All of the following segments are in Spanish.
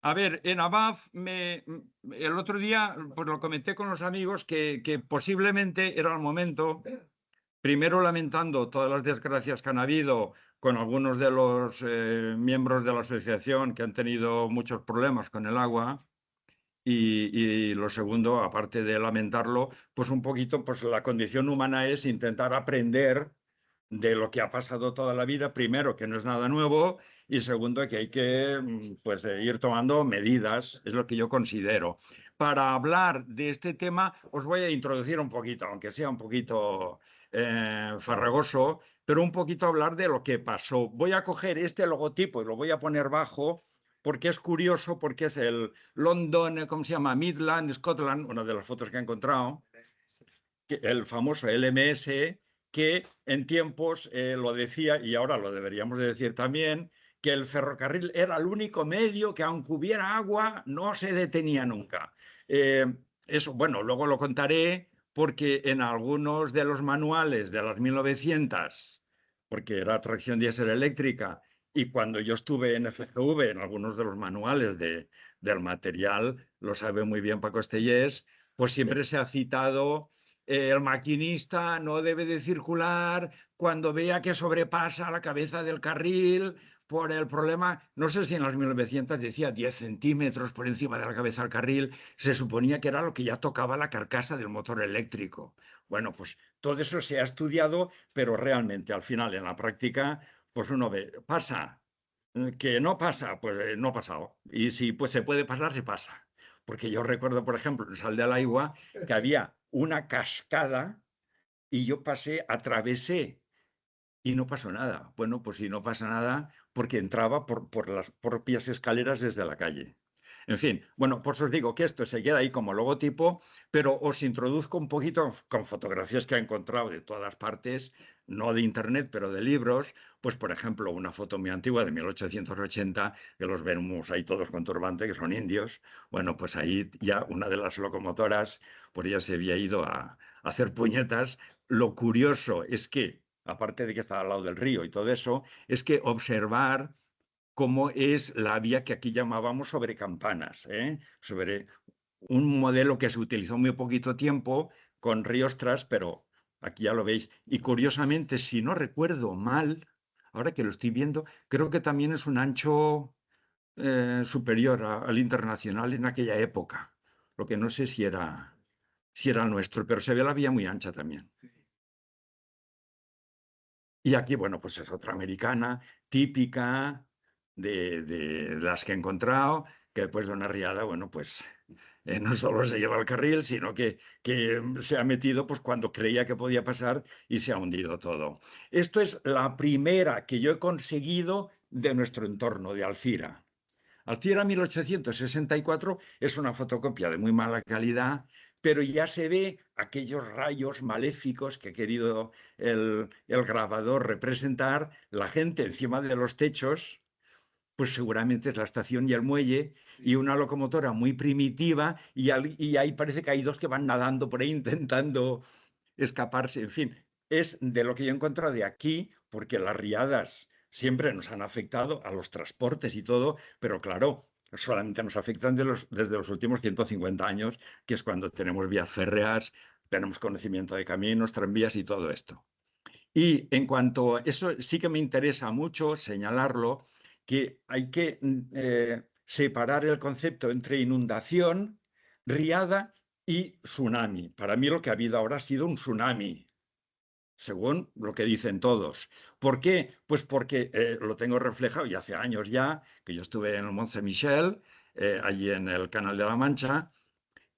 A ver, en Abaf el otro día pues lo comenté con los amigos que posiblemente era el momento, primero lamentando todas las desgracias que han habido con algunos de los miembros de la asociación que han tenido muchos problemas con el agua. Y lo segundo, aparte de lamentarlo, pues un poquito, pues la condición humana es intentar aprender de lo que ha pasado toda la vida, primero, que no es nada nuevo, y segundo, que hay que pues, ir tomando medidas, es lo que yo considero. Para hablar de este tema, os voy a introducir un poquito, aunque sea un poquito farragoso, pero un poquito hablar de lo que pasó. Voy a coger este logotipo y lo voy a poner bajo, porque es curioso, porque es el London, ¿cómo se llama? Midland, Scotland, una de las fotos que he encontrado, el famoso LMS, que en tiempos lo decía, y ahora lo deberíamos de decir también, que el ferrocarril era el único medio que aunque hubiera agua no se detenía nunca. Eh, Eso, bueno, luego lo contaré porque en algunos de los manuales de las 1900, porque era tracción diésel eléctrica, y cuando yo estuve en FGV, en algunos de los manuales del material, lo sabe muy bien Paco Estellés, pues siempre se ha citado el maquinista no debe de circular cuando vea que sobrepasa la cabeza del carril por el problema, no sé si en las 1900 decía 10 centímetros por encima de la cabeza del carril, se suponía que era lo que ya tocaba la carcasa del motor eléctrico. Bueno, pues todo eso se ha estudiado, pero realmente al final en la práctica, pues uno ve, pasa, que no pasa, pues no ha pasado. Y si pues se puede pasar, se pasa. Porque yo recuerdo, por ejemplo, en Sal de Aigua, que había una cascada y yo pasé, atravesé y no pasó nada. Bueno, pues si no pasa nada, porque entraba por las propias escaleras desde la calle. En fin, bueno, por eso os digo que esto se queda ahí como logotipo, pero os introduzco un poquito con fotografías que he encontrado de todas partes, no de internet, pero de libros. Pues, por ejemplo, una foto muy antigua de 1880, que los vemos ahí todos con turbante, que son indios. Bueno, pues ahí ya una de las locomotoras, pues ya se había ido a hacer puñetas. Lo curioso es que aparte de que está al lado del río y todo eso, es que observar cómo es la vía que aquí llamábamos sobre campanas, ¿eh? Sobre un modelo que se utilizó muy poquito tiempo con ríos tras, pero aquí ya lo veis. Y curiosamente, si no recuerdo mal, ahora que lo estoy viendo, creo que también es un ancho superior al internacional en aquella época. Lo que no sé si era nuestro, pero se ve la vía muy ancha también. Y aquí, bueno, pues es otra americana típica de las que he encontrado, que después de una riada, bueno, pues no solo se lleva el carril, sino que se ha metido pues cuando creía que podía pasar y se ha hundido todo. Esto es la primera que yo he conseguido de nuestro entorno, de Alcira. Alcira 1864 es una fotocopia de muy mala calidad, pero ya se ve aquellos rayos maléficos que ha querido el grabador representar, la gente encima de los techos, pues seguramente es la estación y el muelle, y una locomotora muy primitiva, y ahí parece que hay dos que van nadando por ahí intentando escaparse, en fin, es de lo que yo he encontrado de aquí, porque las riadas siempre nos han afectado a los transportes y todo, pero claro, solamente nos afectan desde los últimos 150 años, que es cuando tenemos vías férreas, tenemos conocimiento de caminos, tranvías y todo esto. Y en cuanto a eso, sí que me interesa mucho señalarlo, que hay que separar el concepto entre inundación, riada y tsunami. Para mí lo que ha habido ahora ha sido un tsunami, según lo que dicen todos. ¿Por qué? Pues porque lo tengo reflejado y hace años ya, que yo estuve en el Mont Saint-Michel, allí en el Canal de la Mancha,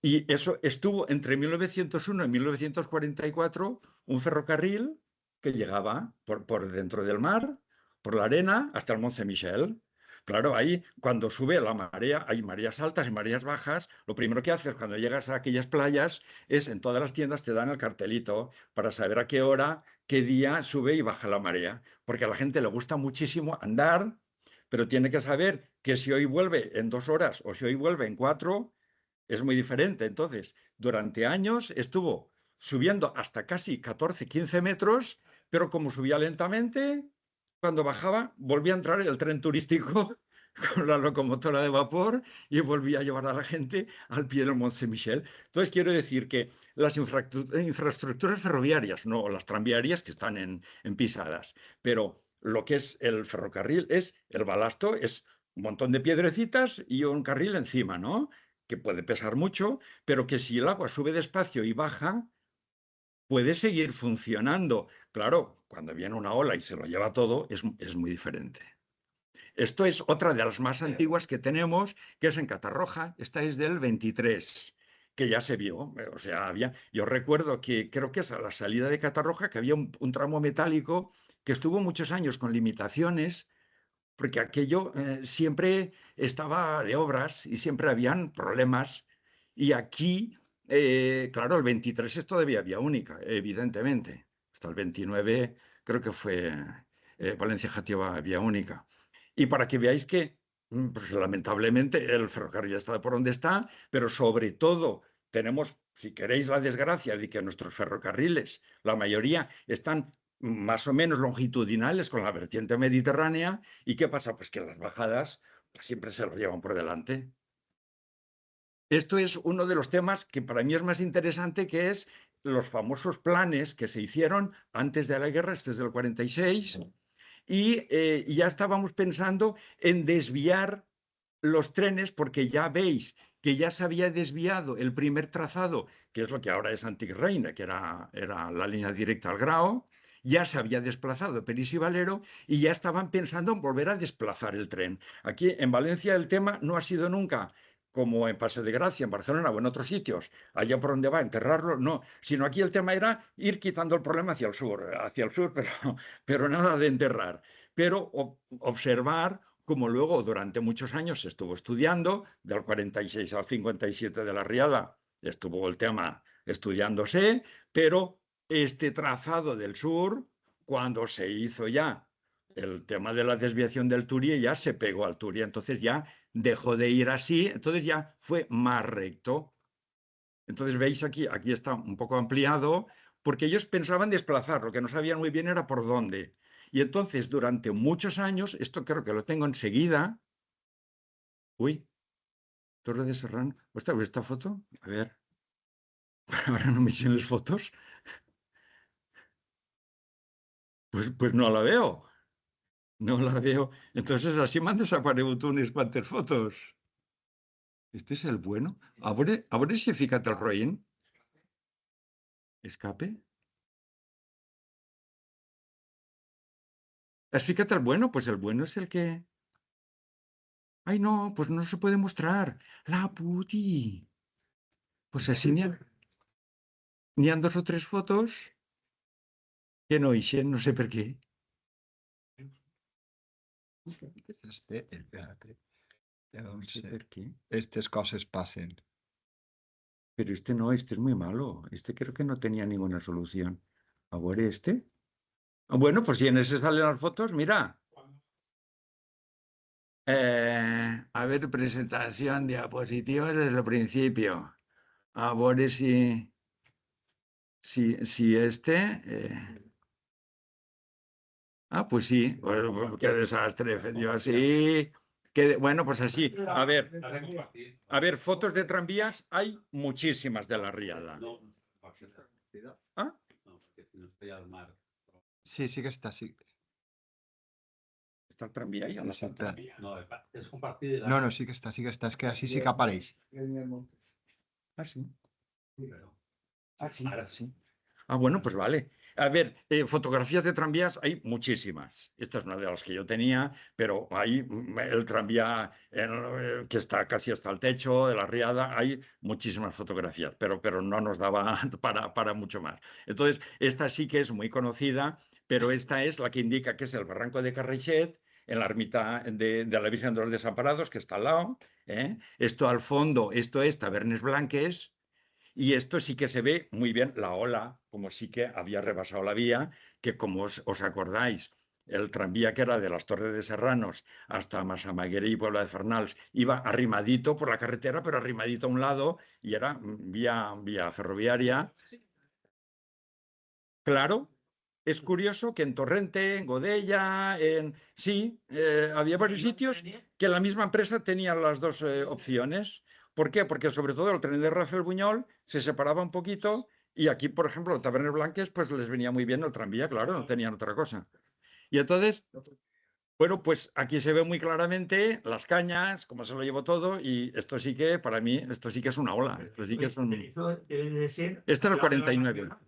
y eso estuvo entre 1901 y 1944, un ferrocarril que llegaba por dentro del mar, por la arena, hasta el Mont Saint-Michel. Claro, ahí cuando sube la marea, hay mareas altas y mareas bajas, lo primero que haces cuando llegas a aquellas playas es en todas las tiendas te dan el cartelito para saber a qué hora, qué día sube y baja la marea, porque a la gente le gusta muchísimo andar, pero tiene que saber que si hoy vuelve en 2 horas o si hoy vuelve en 4, es muy diferente. Entonces, durante años estuvo subiendo hasta casi 14, 15 metros, pero como subía lentamente, cuando bajaba volvía a entrar el tren turístico con la locomotora de vapor y volvía a llevar a la gente al pie del Mont Saint-Michel. Entonces, quiero decir que las infraestructuras ferroviarias, no las tranviarias que están en pisadas, pero lo que es el ferrocarril es el balasto, es un montón de piedrecitas y un carril encima, ¿no? Que puede pesar mucho, pero que si el agua sube despacio y baja, puede seguir funcionando. Claro, cuando viene una ola y se lo lleva todo, es muy diferente. Esto es otra de las más antiguas que tenemos, que es en Catarroja. Esta es del 23, que ya se vio. O sea, yo recuerdo que creo que es a la salida de Catarroja, que había un tramo metálico que estuvo muchos años con limitaciones, porque aquello siempre estaba de obras y siempre habían problemas. Y aquí, claro, el 23 es todavía vía única, evidentemente. Hasta el 29 creo que fue Valencia-Játiva vía única. Y para que veáis que, pues lamentablemente, el ferrocarril está por donde está, pero sobre todo tenemos, si queréis, la desgracia de que nuestros ferrocarriles, la mayoría, están más o menos longitudinales con la vertiente mediterránea. ¿Y qué pasa? Pues que las bajadas pues, siempre se lo llevan por delante. Esto es uno de los temas que para mí es más interesante, que es los famosos planes que se hicieron antes de la guerra, este es del 46, y ya estábamos pensando en desviar los trenes, porque ya veis que ya se había desviado el primer trazado, que es lo que ahora es Antic Reina, que era la línea directa al Grao, ya se había desplazado Peris y Valero y ya estaban pensando en volver a desplazar el tren. Aquí en Valencia el tema no ha sido nunca como en Paseo de Gracia, en Barcelona o en otros sitios, allá por donde va, enterrarlo, no, sino aquí el tema era ir quitando el problema hacia el sur, pero nada de enterrar, pero observar como luego durante muchos años se estuvo estudiando, del 46 al 57 de la Riada, estuvo el tema estudiándose, pero este trazado del sur, cuando se hizo ya el tema de la desviación del Turia, ya se pegó al Turia, entonces ya dejó de ir así, entonces ya fue más recto. Entonces veis aquí está un poco ampliado, porque ellos pensaban desplazar, lo que no sabían muy bien era por dónde. Y entonces durante muchos años, esto creo que lo tengo enseguida. Uy, Torre de Serrano. Ostras, ¿esta foto? A ver, ahora no me las fotos. Pues no la veo. No la veo. Entonces así m'han desaparegut unes quantes fotos. Este és el bueno. A veure si he ficat el roïn. Escape. ¿Has ficat el bueno? Pues el bueno es el que... Ay, no, pues no se puede mostrar. La puti. Pues así n'hi ha dos o tres fotos que no ixen, no sé per què. El teatre. No sé per què. Estas cosas pasen. Pero este no, este es muy malo. Este creo que no tenía ninguna solución. A ver, este. Bueno, pues si en ese salen las fotos, mira. A ver, presentación, diapositivas desde el principio. A ver si este. Pues sí, pues, qué desastre. Yo así. Bueno, pues así. A ver, fotos de tranvías hay muchísimas de la Riada. ¿Ah? Sí, sí que está, sí. ¿Está el tranvía ahí o no está el tranvía? No, sí que está, sí que está. Es que así sí que apareix. Ah, sí. Ah, sí. Ahora sí. Bueno, pues vale. A ver, fotografías de tranvías hay muchísimas. Esta es una de las que yo tenía, pero hay el tranvía que está casi hasta el techo de la Riada, hay muchísimas fotografías, pero no nos daba para mucho más. Entonces, esta sí que es muy conocida, pero esta es la que indica que es el barranco de Carraixet, en la ermita de la Virgen de los Desamparados, que está al lado. Esto al fondo, esto es Tabernes Blanques. Y esto sí que se ve muy bien la ola, como sí que había rebasado la vía, que como os acordáis, el tranvía que era de las Torres de Serranos hasta Massamaguera y Puebla de Fernals iba arrimadito por la carretera, pero arrimadito a un lado y era vía ferroviaria. Claro, Es curioso que en Torrente, en Godella, sí, había varios sitios que la misma empresa tenía las dos opciones. ¿Por qué? Porque sobre todo el tren de Rafael Buñol se separaba un poquito y aquí, por ejemplo, el Taberner Blanques, pues les venía muy bien el tranvía, claro, no tenían otra cosa. Y entonces, bueno, pues aquí se ve muy claramente las cañas, cómo se lo llevó todo, y esto sí que, para mí, esto sí que es una ola. Esto sí que es un... Eso debe de ser. Este es el al lado de la 49. Nacional.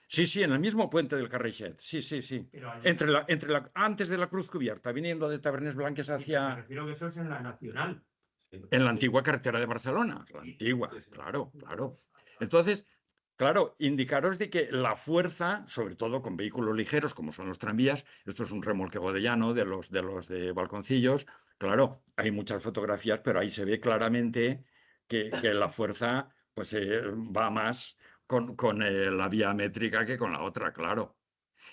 Sí, sí, en el mismo puente del Carraixet. Sí, sí, sí. Pero allí- Antes de la Cruz Cubierta, viniendo de Tabernes Blanques Me hacia... refiero que eso es en la Nacional. En la antigua carretera de Barcelona. La antigua, claro, claro. Entonces, claro, indicaros de que la fuerza, sobre todo con vehículos ligeros como son los tranvías, esto es un remolque godellano de los de Balconcillos, claro, hay muchas fotografías, pero ahí se ve claramente que la fuerza pues va más con la vía métrica que con la otra, claro.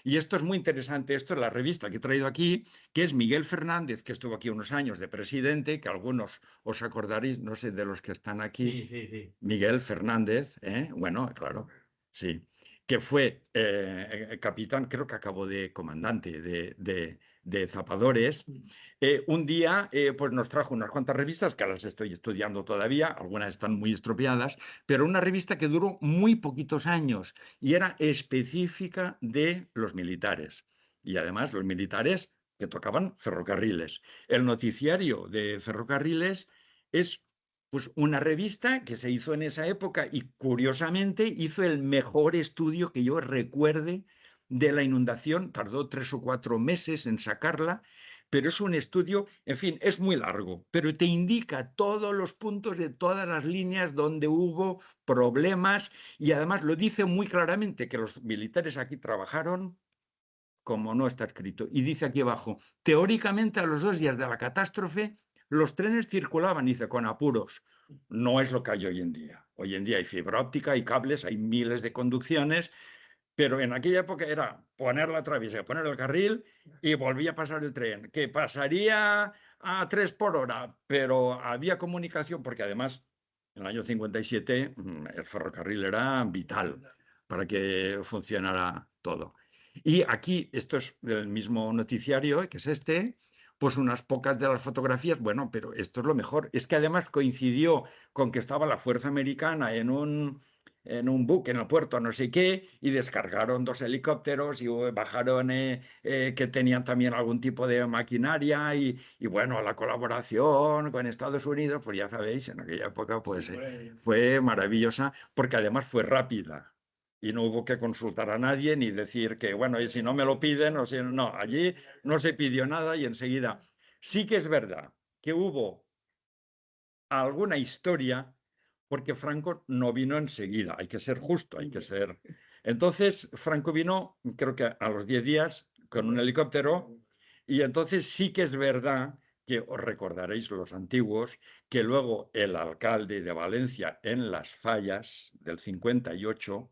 Y esto es muy interesante, esto es la revista que he traído aquí, que es Miguel Fernández, que estuvo aquí unos años de presidente, que algunos os acordaréis, no sé, de los que están aquí, Sí, sí, sí. Miguel Fernández, bueno, claro, sí, que fue capitán, creo que acabó de comandante de zapadores. Un día pues nos trajo unas cuantas revistas que las estoy estudiando todavía, algunas están muy estropeadas, pero una revista que duró muy poquitos años y era específica de los militares. Y además los militares que tocaban ferrocarriles. El noticiario de ferrocarriles es pues una revista que se hizo en esa época y curiosamente hizo el mejor estudio que yo recuerde de la inundación. Tardó 3 o 4 meses en sacarla, pero es un estudio, en fin, es muy largo, pero te indica todos los puntos de todas las líneas donde hubo problemas y además lo dice muy claramente que los militares aquí trabajaron como no está escrito. Y dice aquí abajo, teóricamente a los 2 días de la catástrofe los trenes circulaban, dice, con apuros. No es lo que hay hoy en día. Hoy en día hay fibra óptica, hay cables, hay miles de conducciones, pero en aquella época era poner la travesía, poner el carril y volvía a pasar el tren, que pasaría a 3 por hora, pero había comunicación, porque además en el año 57 el ferrocarril era vital para que funcionara todo. Y aquí, esto es el mismo noticiario, que es este, pues unas pocas de las fotografías, bueno, pero esto es lo mejor. Es que además coincidió con que estaba la Fuerza Americana en un buque en el puerto, no sé qué, y descargaron 2 helicópteros y bajaron que tenían también algún tipo de maquinaria y bueno, la colaboración con Estados Unidos, pues ya sabéis, en aquella época pues fue maravillosa porque además fue rápida. Y no hubo que consultar a nadie ni decir que, bueno, y si no me lo piden, o si no, allí no se pidió nada y enseguida. Sí que es verdad que hubo alguna historia porque Franco no vino enseguida, hay que ser justo, hay que ser... Entonces, Franco vino, creo que a los 10 días, con un helicóptero, y entonces sí que es verdad que os recordaréis los antiguos, que luego el alcalde de Valencia en las fallas del 58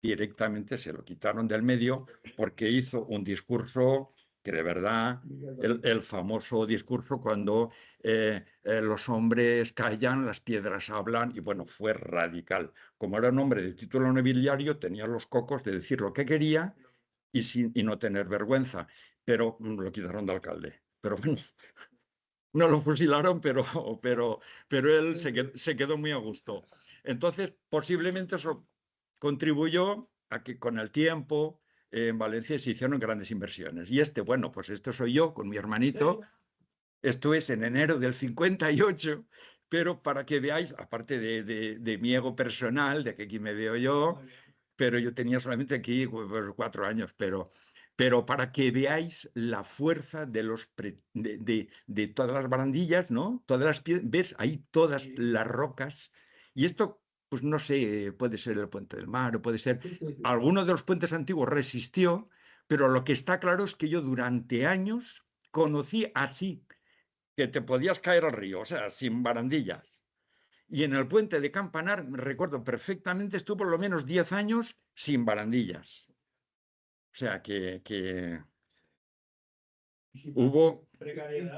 directamente se lo quitaron del medio porque hizo un discurso que de verdad, el famoso discurso cuando los hombres callan, las piedras hablan, y bueno, fue radical. Como era un hombre de título nobiliario, tenía los cocos de decir lo que quería y no tener vergüenza, pero lo quitaron de alcalde. Pero bueno, no lo fusilaron, pero él se quedó muy a gusto. Entonces, posiblemente eso contribuyó a que con el tiempo en Valencia se hicieron grandes inversiones. Y bueno, pues esto soy yo con mi hermanito. Esto es en enero del 58, pero para que veáis, aparte de mi ego personal, de que aquí me veo yo, pero yo tenía solamente aquí pues, 4 años, pero para que veáis la fuerza de todas las barandillas, ¿no? Todas las ves ahí todas las rocas. Y esto, pues no sé, puede ser el Puente del Mar o puede ser... Alguno de los puentes antiguos resistió, pero lo que está claro es que yo durante años conocí así que te podías caer al río, o sea, sin barandillas. Y en el puente de Campanar, me recuerdo perfectamente, estuvo por lo menos 10 años sin barandillas. O sea, que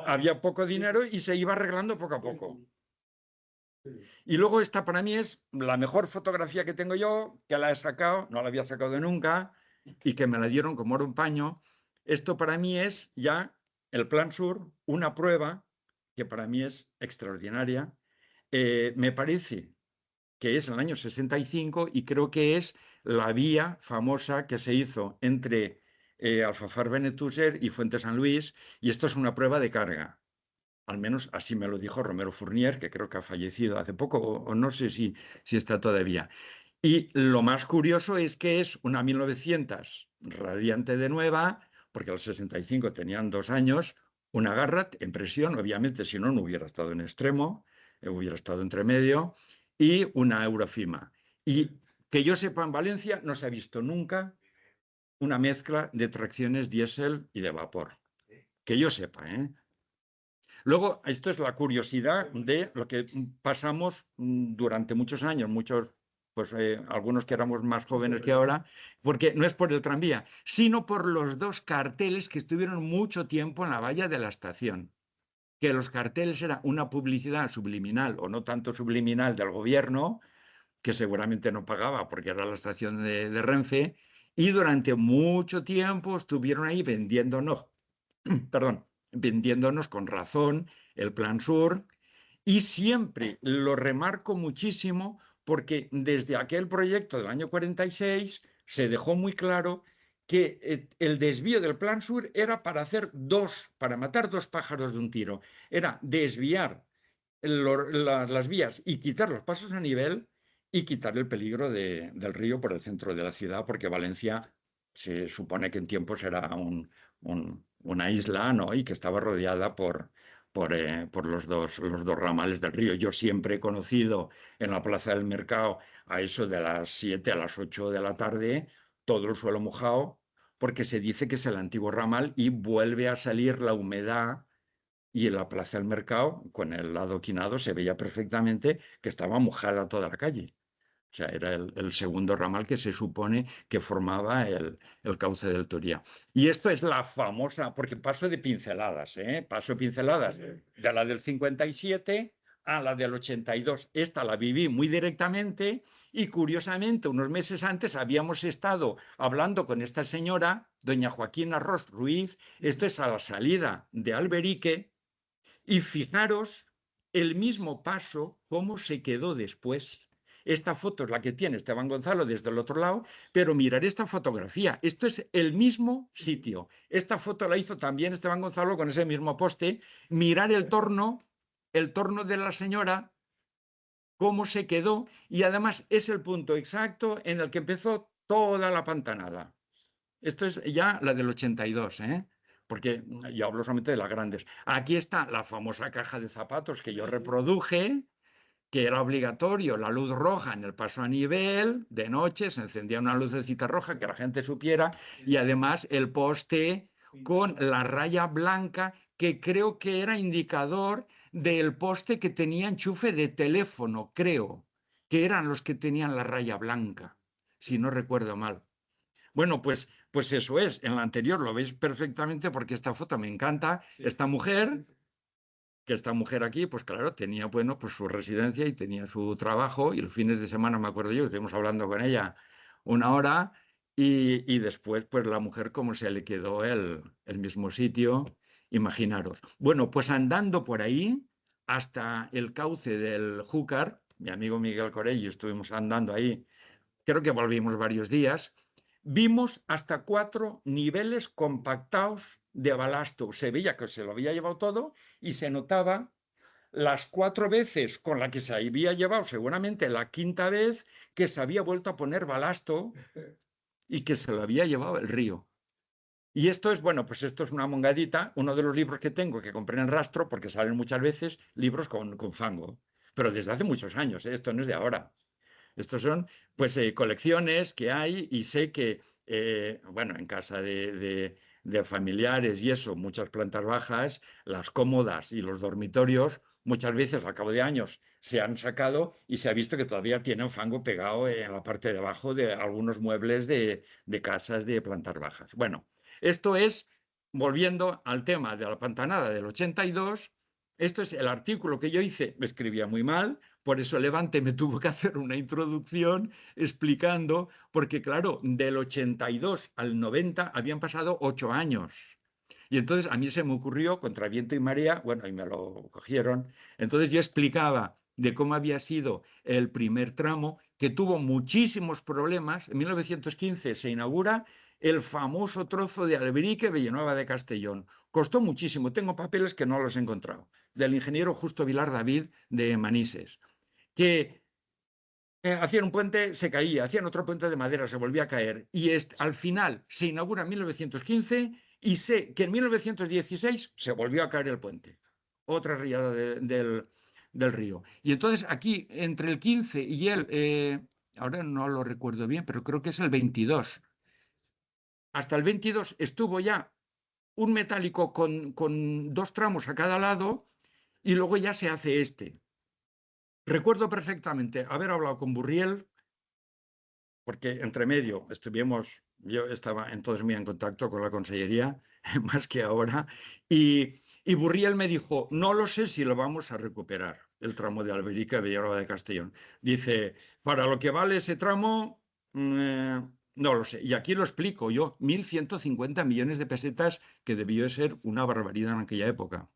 había poco dinero y se iba arreglando poco a poco. Y luego esta para mí es la mejor fotografía que tengo yo, que la he sacado, no la había sacado nunca, y que me la dieron como oro un paño. Esto para mí es ya el Plan Sur, una prueba que para mí es extraordinaria. Me parece que es en el año 65 y creo que es la vía famosa que se hizo entre Alfafar Benetúser y Fuente San Luis, y esto es una prueba de carga. Al menos así me lo dijo Romero Fournier, que creo que ha fallecido hace poco, o no sé si está todavía. Y lo más curioso es que es una 1900 radiante de nueva, porque al 65 tenían 2 años, una Garratt en presión, obviamente, si no, no hubiera estado en extremo, hubiera estado entre medio, y una Eurofima. Y que yo sepa, en Valencia no se ha visto nunca una mezcla de tracciones diésel y de vapor. Que yo sepa, ¿eh? Luego, esto es la curiosidad de lo que pasamos durante muchos años, pues algunos que éramos más jóvenes que ahora, porque no es por el tranvía, sino por los 2 carteles que estuvieron mucho tiempo en la valla de la estación. Que los carteles era una publicidad subliminal o no tanto subliminal del gobierno, que seguramente no pagaba porque era la estación de Renfe, y durante mucho tiempo estuvieron ahí vendiéndonos, perdón, vendiéndonos con razón el Plan Sur, y siempre lo remarco muchísimo porque desde aquel proyecto del año 46 se dejó muy claro que el desvío del Plan Sur era para para matar 2 pájaros de un tiro. Era desviar las vías y quitar los pasos a nivel y quitar el peligro del río por el centro de la ciudad, porque Valencia se supone que en tiempos era una isla, ¿no? Y que estaba rodeada por los dos ramales del río. Yo siempre he conocido en la Plaza del Mercado a eso de las 7 a las 8 de la tarde todo el suelo mojado, porque se dice que es el antiguo ramal y vuelve a salir la humedad, y en la Plaza del Mercado, con el adoquinado, se veía perfectamente que estaba mojada toda la calle. O sea, era el segundo ramal que se supone que formaba el cauce del Turia. Y esto es la famosa, porque paso de pinceladas, ¿eh? Paso de pinceladas de la del 57 a la del 82. Esta la viví muy directamente y curiosamente unos meses antes habíamos estado hablando con esta señora, doña Joaquina Ros Ruiz. Esto es a la salida de Alberique, y fijaros el mismo paso, cómo se quedó después. Esta foto es la que tiene Esteban Gonzalo desde el otro lado, pero mirar esta fotografía. Esto es el mismo sitio. Esta foto la hizo también Esteban Gonzalo con ese mismo poste. Mirar el torno de la señora, cómo se quedó, y además es el punto exacto en el que empezó toda la pantanada. Esto es ya la del 82, ¿eh? Porque yo hablo solamente de las grandes. Aquí está la famosa caja de zapatos que yo reproduje, que era obligatorio la luz roja en el paso a nivel, de noche se encendía una lucecita roja que la gente supiera, y además el poste con la raya blanca, que creo que era indicador del poste que tenía enchufe de teléfono, creo, que eran los que tenían la raya blanca, si no recuerdo mal. Bueno, pues eso es. En la anterior lo veis perfectamente porque esta foto me encanta. Esta mujer aquí, pues claro, tenía, bueno, pues su residencia y tenía su trabajo, y los fines de semana, me acuerdo yo, estuvimos hablando con ella 1 hora, y después, pues la mujer, como se le quedó el mismo sitio, imaginaros. Bueno, pues andando por ahí hasta el cauce del Júcar, mi amigo Miguel Corello, estuvimos andando ahí, creo que volvimos varios días. Vimos hasta 4 niveles compactados de balasto. Se veía que se lo había llevado todo y se notaba las 4 veces con la que se había llevado, seguramente la 5ª vez que se había vuelto a poner balasto y que se lo había llevado el río. Y esto es, bueno, pues esto es una mongadita, uno de los libros que tengo que compré en Rastro, porque salen muchas veces libros con fango, pero desde hace muchos años, ¿eh? Esto no es de ahora. Estos son, pues, colecciones que hay, y sé que, bueno, en casa de familiares y eso, muchas plantas bajas, las cómodas y los dormitorios, muchas veces al cabo de años se han sacado y se ha visto que todavía tienen fango pegado en la parte de abajo de algunos muebles de casas de plantas bajas. Bueno, esto es, volviendo al tema de la pantanada del 82, esto es el artículo que yo hice, me escribía muy mal, por eso Levante me tuvo que hacer una introducción explicando, porque claro, del 82 al 90 habían pasado 8 años. Y entonces a mí se me ocurrió, contra viento y marea, bueno, y me lo cogieron. Entonces yo explicaba de cómo había sido el primer tramo, que tuvo muchísimos problemas. En 1915 se inaugura el famoso trozo de Alberique-Villanueva de Castellón. Costó muchísimo, tengo papeles que no los he encontrado, del ingeniero Justo Vilar David de Manises, que hacían un puente, se caía, hacían otro puente de madera, se volvía a caer. Y al final se inaugura en 1915 y sé que en 1916 se volvió a caer el puente. Otra riada del río. Y entonces aquí, entre el 15 y ahora no lo recuerdo bien, pero creo que es el 22. Hasta el 22 estuvo ya un metálico con 2 tramos a cada lado y luego ya se hace este. Recuerdo perfectamente haber hablado con Burriel, porque entre medio yo estaba entonces muy en contacto con la consellería, más que ahora, y Burriel me dijo, no lo sé si lo vamos a recuperar, el tramo de Alberica Villanueva de Castellón. Dice, para lo que vale ese tramo, no lo sé. Y aquí lo explico yo, 1.150 millones de pesetas, que debió de ser una barbaridad en aquella época.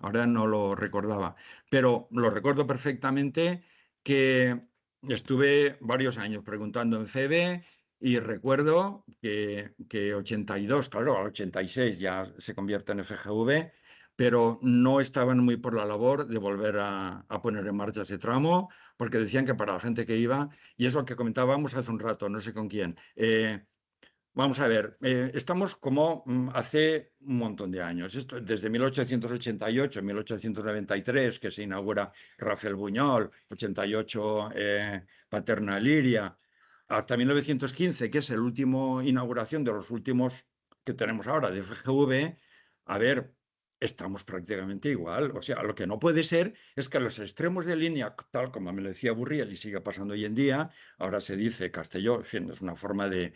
Ahora no lo recordaba, pero lo recuerdo perfectamente que estuve varios años preguntando en FEBE y recuerdo que 82, claro, al 86 ya se convierte en FGV, pero no estaban muy por la labor de volver a poner en marcha ese tramo, porque decían que para la gente que iba, y es lo que comentábamos hace un rato, no sé con quién, vamos a ver, estamos como hace un montón de años. Esto, desde 1888, 1893, que se inaugura Rafael Buñol, 88 Paterna Liria, hasta 1915, que es el último inauguración de los últimos que tenemos ahora de FGV, a ver, estamos prácticamente igual. O sea, lo que no puede ser es que los extremos de línea, tal como me lo decía Burriel y sigue pasando hoy en día, ahora se dice Castelló, en fin, es una forma de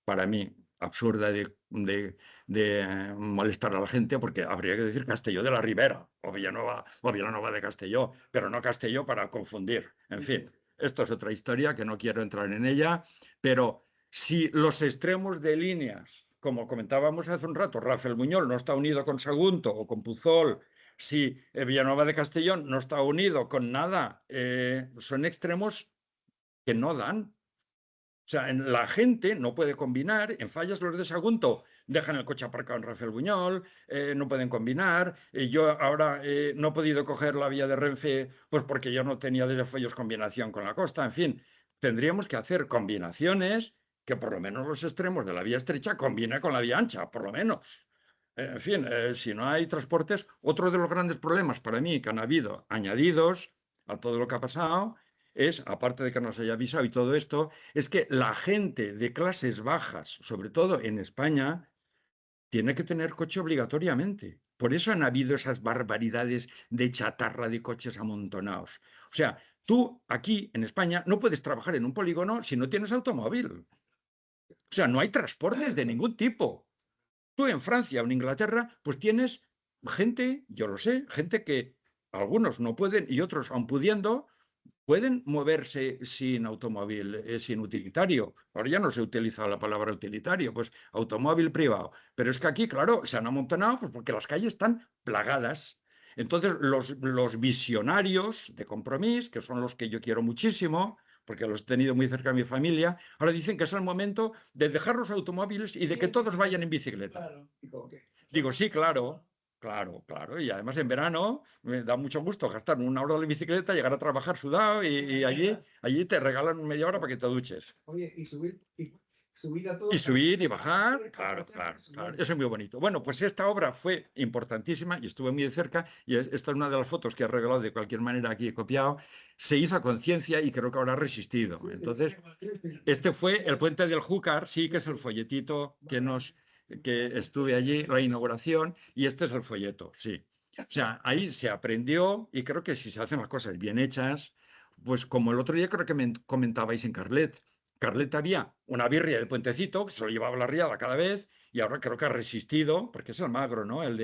para mí, absurda de molestar a la gente, porque habría que decir Castelló de la Ribera o Villanueva de Castelló, pero no Castelló para confundir. En fin, esto es otra historia que no quiero entrar en ella, pero si los extremos de líneas, como comentábamos hace un rato, Rafael Buñol no está unido con Sagunto o con Puzol, si Villanueva de Castellón no está unido con nada, son extremos que no dan. O sea, la gente no puede combinar. En Fallas los de Sagunto dejan el coche aparcado en Rafael Buñol, no pueden combinar. Yo ahora no he podido coger la vía de Renfe pues porque yo no tenía desde Follos combinación con la costa. En fin, tendríamos que hacer combinaciones que por lo menos los extremos de la vía estrecha combinen con la vía ancha, por lo menos. En fin, si no hay transportes, otro de los grandes problemas para mí que han habido añadidos a todo lo que ha pasado es, aparte de que nos haya avisado y todo esto, es que la gente de clases bajas, sobre todo en España, tiene que tener coche obligatoriamente. Por eso han habido esas barbaridades de chatarra de coches amontonados. O sea, tú aquí en España no puedes trabajar en un polígono si no tienes automóvil. O sea, no hay transportes de ningún tipo. Tú en Francia o en Inglaterra, pues tienes gente, yo lo sé, gente que algunos no pueden y otros, aun pudiendo, pueden moverse sin automóvil, sin utilitario. Ahora ya no se utiliza la palabra utilitario, pues automóvil privado. Pero es que aquí, claro, se han amontonado pues porque las calles están plagadas. Entonces, los visionarios de Compromís, que son los que yo quiero muchísimo, porque los he tenido muy cerca de mi familia, ahora dicen que es el momento de dejar los automóviles y de que todos vayan en bicicleta. Digo, sí, claro. Claro, claro. Y además en verano me da mucho gusto gastar 1 hora de bicicleta, llegar a trabajar sudado y allí te regalan media hora para que te duches. Oye, subir a todo. Y subir y bajar, claro, claro, claro. Eso es muy bonito. Bueno, pues esta obra fue importantísima y estuve muy de cerca. Y esta es una de las fotos que he regalado de cualquier manera aquí he copiado. Se hizo a conciencia y creo que ahora ha resistido. Entonces, este fue el puente del Júcar, sí, que es el folletito que estuve allí, la inauguración, y este es el folleto, sí. O sea, ahí se aprendió y creo que si se hacen las cosas bien hechas, pues como el otro día creo que me comentabais en Carlet, Carlet había una birria de Puentecito, que se lo llevaba la riada cada vez, y ahora creo que ha resistido, porque es el magro, ¿no? O el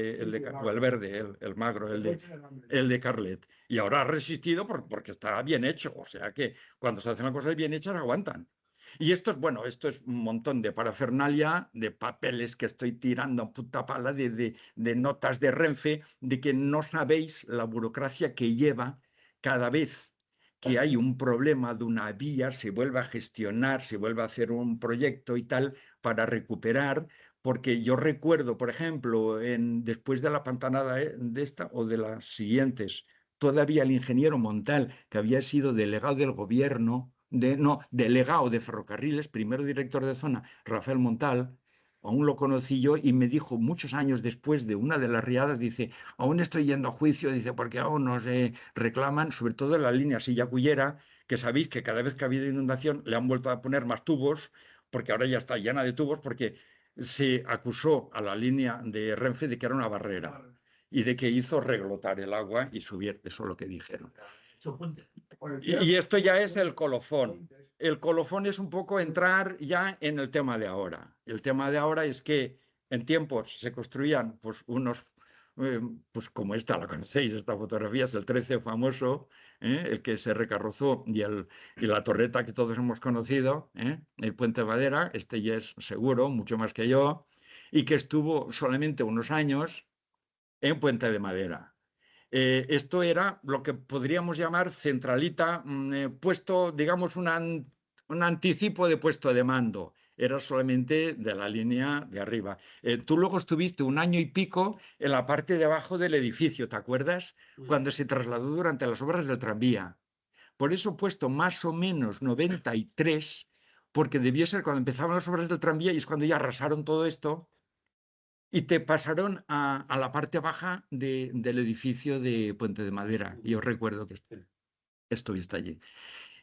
verde, el magro, el de Carlet. Y ahora ha resistido porque está bien hecho. O sea que cuando se hacen las cosas bien hechas, aguantan. Y esto es, bueno, esto es un montón de parafernalia, de papeles que estoy tirando a puta pala, de notas de Renfe, de que no sabéis la burocracia que lleva cada vez que hay un problema de una vía, se vuelve a gestionar, se vuelve a hacer un proyecto y tal para recuperar, porque yo recuerdo, por ejemplo, después de la pantanada de esta o de las siguientes, todavía el ingeniero Montal, que había sido delegado del gobierno, no, delegado de ferrocarriles, primero director de zona, Rafael Montal, aún lo conocí yo y me dijo muchos años después de una de las riadas, dice, aún estoy yendo a juicio, dice, porque aún nos reclaman, sobre todo en la línea Silla-Cullera, que sabéis que cada vez que ha habido inundación le han vuelto a poner más tubos, porque ahora ya está llena de tubos, porque se acusó a la línea de Renfe de que era una barrera y de que hizo reglotar el agua y subir, eso es lo que dijeron. Y esto ya es el colofón. El colofón es un poco entrar ya en el tema de ahora. El tema de ahora es que en tiempos se construían pues unos, pues como esta, la conocéis, esta fotografía es el 13 famoso, el que se recarrozó y la torreta que todos hemos conocido, el Puente Madera, este ya es seguro, mucho más que yo, y que estuvo solamente unos años en Puente de Madera. Esto era lo que podríamos llamar centralita, puesto, digamos, un anticipo de puesto de mando. Era solamente de la línea de arriba. Tú luego estuviste un año y pico en la parte de abajo del edificio, ¿te acuerdas? Cuando se trasladó durante las obras del tranvía. Por eso he puesto más o menos 93, porque debió ser cuando empezaban las obras del tranvía y es cuando ya arrasaron todo esto y te pasaron a la parte baja del edificio de Puente de Madera. Yo recuerdo que estuviste allí.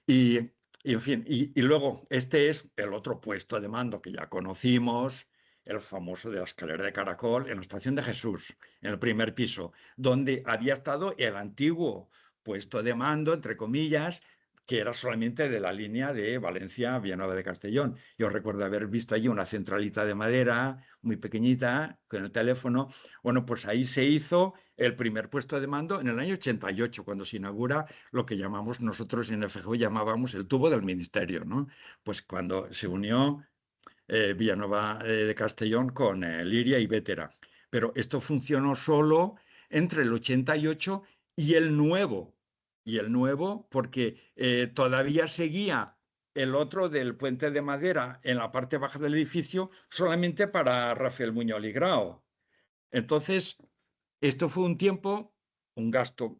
Y, en fin, y luego este es el otro puesto de mando que ya conocimos, el famoso de la escalera de caracol en la Estación de Jesús, en el primer piso, donde había estado el antiguo puesto de mando, entre comillas, que era solamente de la línea de Valencia a Villanueva de Castellón. Yo recuerdo haber visto allí una centralita de madera muy pequeñita con el teléfono. Bueno, pues ahí se hizo el primer puesto de mando en el año 88, cuando se inaugura lo que llamamos nosotros en FGO llamábamos el tubo del ministerio, ¿no? Pues cuando se unió Villanueva de Castellón con Liria y Bétera. Pero esto funcionó solo entre el 88 y el nuevo. Y el nuevo porque todavía seguía el otro del puente de madera en la parte baja del edificio solamente para Rafael Muñoz Ligrao. Entonces, esto fue un tiempo, un gasto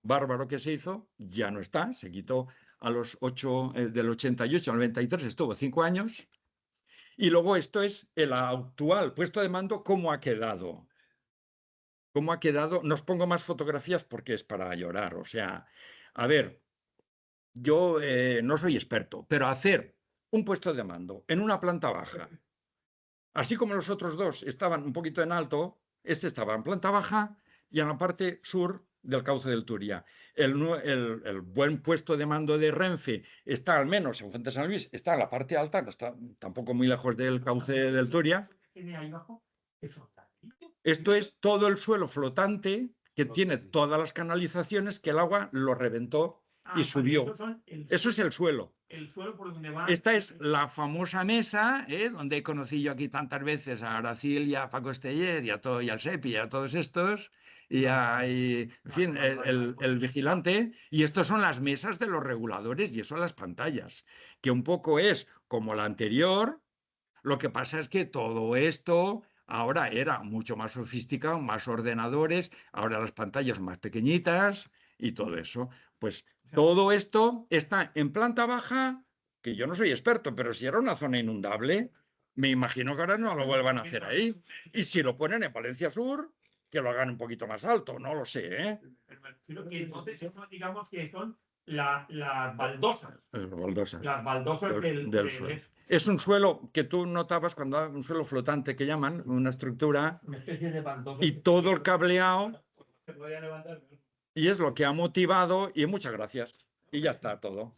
bárbaro que se hizo, ya no está, se quitó a los 8, del 88 al 93, estuvo 5 años. Y luego esto es el actual puesto de mando, ¿cómo ha quedado? ¿Cómo ha quedado? No os pongo más fotografías porque es para llorar. O sea, a ver, yo no soy experto, pero hacer un puesto de mando en una planta baja, así como los otros dos estaban un poquito en alto, este estaba en planta baja y en la parte sur del cauce del Turia. El buen puesto de mando de Renfe está al menos en Fuente San Luis, está en la parte alta, no está tampoco muy lejos del cauce del Turia. Esto es todo el suelo flotante que tiene todas las canalizaciones que el agua lo reventó y subió. Eso es el suelo. El suelo por donde va. Esta es la famosa mesa, donde he conocido aquí tantas veces a Aracil y a Paco Esteller y al Sepi y a todos estos, en fin, el vigilante. Y estos son las mesas de los reguladores y eso las pantallas, que un poco es como la anterior. Lo que pasa es que todo esto ahora era mucho más sofisticado, más ordenadores, ahora las pantallas más pequeñitas y todo eso. Pues todo esto está en planta baja, que yo no soy experto, pero si era una zona inundable, me imagino que ahora no lo vuelvan a hacer ahí. Y si lo ponen en Valencia Sur, que lo hagan un poquito más alto, no lo sé, ¿eh? Pero que entonces eso digamos que son las baldosas. Las baldosas. Las baldosas del suelo. Es un suelo que tú notabas cuando hay un suelo flotante que llaman, una estructura, Una especie de baldosa. y todo el cableado. Y es lo que ha motivado, y muchas gracias. Y ya está todo.